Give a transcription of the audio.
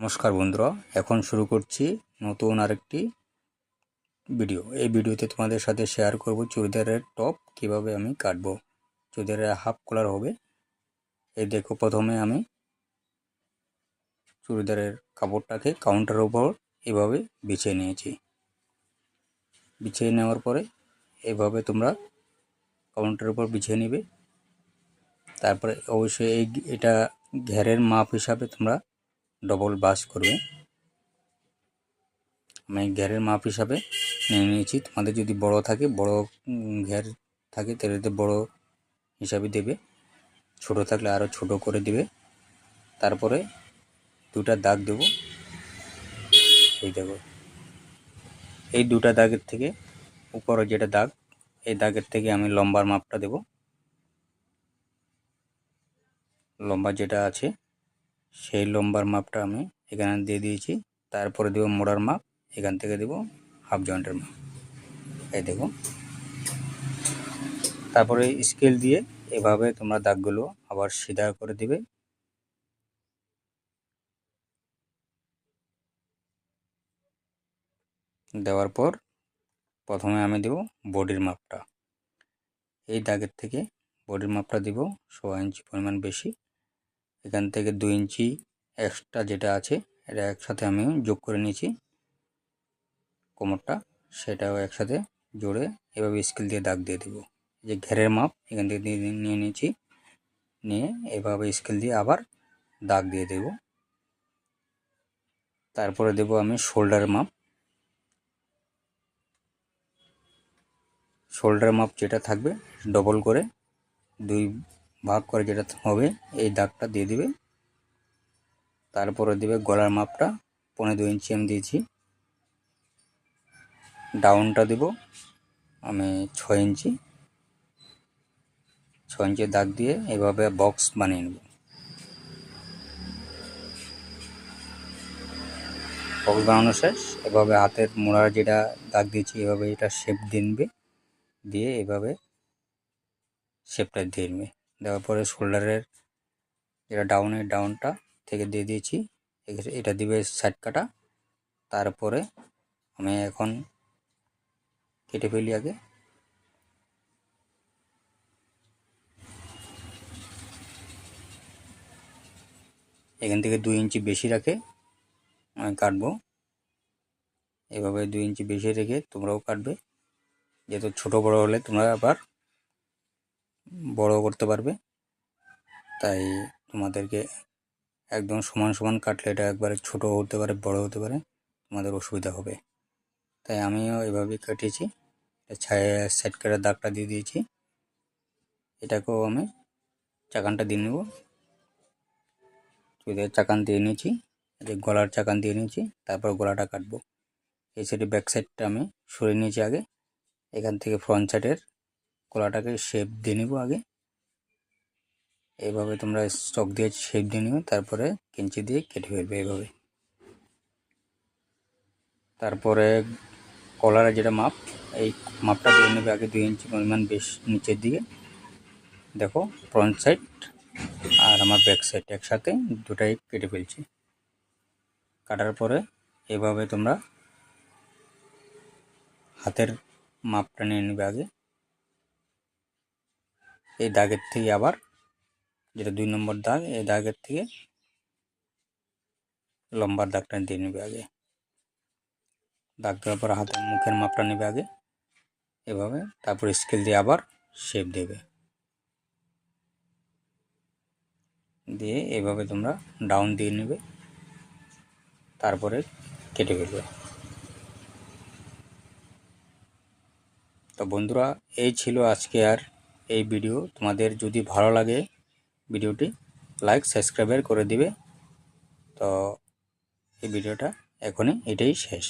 নমস্কার বন্ধুরা, এখন শুরু করছি নতুন আরেকটি ভিডিও। এই ভিডিওতে তোমাদের সাথে শেয়ার করব চুড়িদারের টপ কিভাবে আমি কাটবো। চুড়িদারের হাফ কলার হবে। এই দেখো, প্রথমে আমি চুড়িদারের কাপড়টাকে কাউন্টারের উপর এভাবে বিছিয়ে নিয়েছি। বিছিয়ে নেওয়ার পরে এভাবে তোমরা কাউন্টারের উপর বিছিয়ে নেবে। তারপরে অবশ্যই এটা ঘেরের মাপ হিসাবে তোমরা ডবল বাস করবে। আমি ঘেরের মাপ হিসাবে নিয়ে নিয়েছি। তোমাদের যদি বড় থাকে, বড় ঘের থাকে, তাহলে বড় হিসাবে দেবে, ছোট থাকলে আরও ছোট করে দিবে। তারপরে দুটা দাগ দেব। এই দেখো, এই দুটা দাগের থেকে উপরে যেটা দাগ, এই দাগের থেকে আমি লম্বার মাপটা দেব। লম্বা যেটা আছে সেই লম্বার মাপটা আমি এখানে দিয়ে দিয়েছি। তারপরে দেব মোড়ার মাপ, এখান থেকে দেব হাফ জয়েন্টের মাপ। এই দেখো, তারপরে স্কেল দিয়ে এভাবে তোমরা দাগগুলো আবার সিধা করে দিবে। দেওয়ার পর প্রথমে আমি দেব বডির মাপটা। এই দাগের থেকে বডির মাপটা দেব 1.5 ইঞ্চি পরিমাণ বেশি। এখান থেকে 2 ইঞ্চি এক্সট্রা যেটা আছে এটা একসাথে আমি যোগ করে নিয়েছি। কোমরটা সেটাও একসাথে জোড়ে এভাবে স্কেল দিয়ে দাগ দিয়ে দেব। যে ঘেরের মাপ এখান থেকে নিয়ে নিয়েছি, নিয়ে এভাবে স্কেল দিয়ে আবার দাগ দিয়ে দেব। তারপরে দেব আমি শোল্ডারের মাপ। শোল্ডার মাপ যেটা থাকবে ডবল করে 2 ভাগ করে যেটা হবে এই দাগটা দিয়ে দিবে। তারপরে দেবে গলার মাপটা 1.5 ইঞ্চি আমি দিয়েছি। ডাউনটা দেব আমি 6 ইঞ্চি। 6 ইঞ্চি দাগ দিয়ে এভাবে বক্স বানিয়ে নেব। বক্স বানানো শেষ। এভাবে হাতের মোড়ার যেটা দাগ দিয়েছি এভাবে এটা শেপ দিয়ে নেবে, দিয়ে এভাবে শেপটা দিয়ে নেবে। দেওয়ার পরে শোল্ডারের যেটা ডাউনটা থেকে দিয়ে দিয়েছি, এটা দিবে সাইড কাটা। তারপরে আমি এখন কেটে ফেলি আগে। এখান থেকে 2 ইঞ্চি বেশি রাখে আমি কাটবো। এভাবে 2 ইঞ্চি বেশি রেখে তোমরাও কাটবে, যেহেতু ছোট বড় হলে তোমরা আবার বড় করতে পারবে। তাই তোমাদেরকে একদম সমান সমান কাটলে এটা একবারে ছোট হতে পারে, বড় হতে পারে, তোমাদের অসুবিধা হবে। তাই আমিও এভাবে কেটেছি। সাইড কাটার দাগটা দিয়ে দিয়েছি। এটাকেও আমি চাকানটা দিয়ে নেব। চাকান দিয়ে নিয়েছি, গলার চাকান দিয়ে নিয়েছি। তারপর গলাটা কাটবো। এই সাইডে ব্যাক সাইডটা আমি সরিয়ে নিয়েছি আগে। এখান থেকে ফ্রন্ট সাইডের গলাটাকে শেপ দিয়ে নেব আগে। এইভাবে তোমরা স্টক দিয়ে শেপ দিয়ে নিও, তারপরে কেঞ্চি দিয়ে কেটে ফেলবে এইভাবে। তারপরে কলারের যেটা মাপ, এই মাপটা দিয়ে নেবে আগে 2 ইঞ্চি পরিমাণ বেশ নিচের দিকে। দেখো, ফ্রন্ট সাইড আর আমার ব্যাক সাইড একসাথে দুটাই কেটে ফেলছি। কাটার পরে এভাবে তোমরা হাতের মাপটা নিয়ে নেবে আগে। এই দাগের থেকে আবার যেটা 2 নম্বর দাগ, এই দাগের থেকে লম্বার দাগটা দিয়ে নেবে আগে। দাগ দেওয়ার পর হাতের মুখের মাপটা নেবে আগে এভাবে। তারপর স্কেল দিয়ে আবার শেপ দেবে, দিয়ে এভাবে তোমরা ডাউন দিয়ে নেবে, তারপরে কেটে ফেলবে। তো বন্ধুরা, এই ছিল আজকে আর এই ভিডিও। তোমাদের যদি ভালো লাগে ভিডিওটি লাইক সাবস্ক্রাইব করে দিবে। তো এই ভিডিওটা এখনই এটাই শেষ।